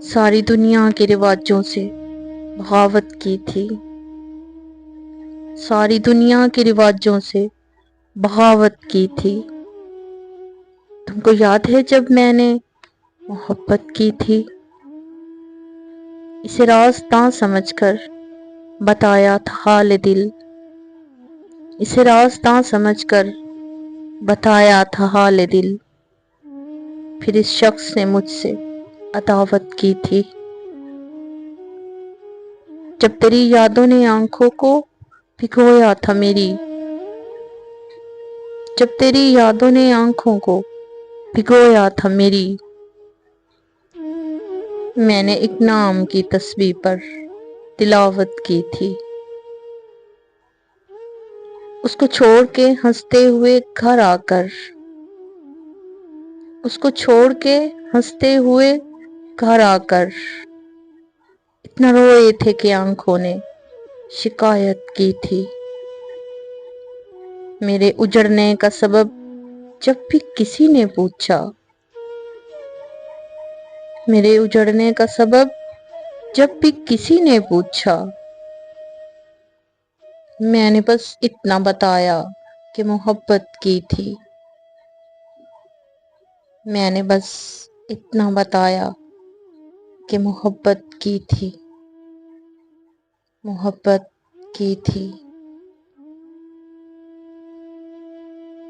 ساری دنیا کے رواجوں سے بغاوت کی تھی، ساری دنیا کے رواجوں سے بغاوت کی تھی۔ تم کو یاد ہے جب میں نے محبت کی تھی؟ اسے راستہ سمجھ کر بتایا تھا حال دل، اسے راستہ سمجھ کر بتایا تھا حال دل، پھر اس شخص نے مجھ سے عداوت کی تھی۔ جب تیری یادوں نے آنکھوں کو بھگویا تھا میری، جب تیری یادوں نے آنکھوں کو بھگویا تھا میری، میں نے ایک نام کی تسبیح پر تلاوت کی تھی۔ اس کو چھوڑ کے ہنستے ہوئے گھر آ کر، اس کو چھوڑ کے ہنستے ہوئے گھر آ کر اتنا روئے تھے کہ آنکھوں نے شکایت کی تھی۔ میرے اجڑنے کا سبب جب بھی کسی نے پوچھا، میرے اجڑنے کا سبب جب بھی کسی نے پوچھا، میں نے بس اتنا بتایا کہ محبت کی تھی۔ میں نے بس اتنا بتایا کہ محبت کی تھی، محبت کی تھی۔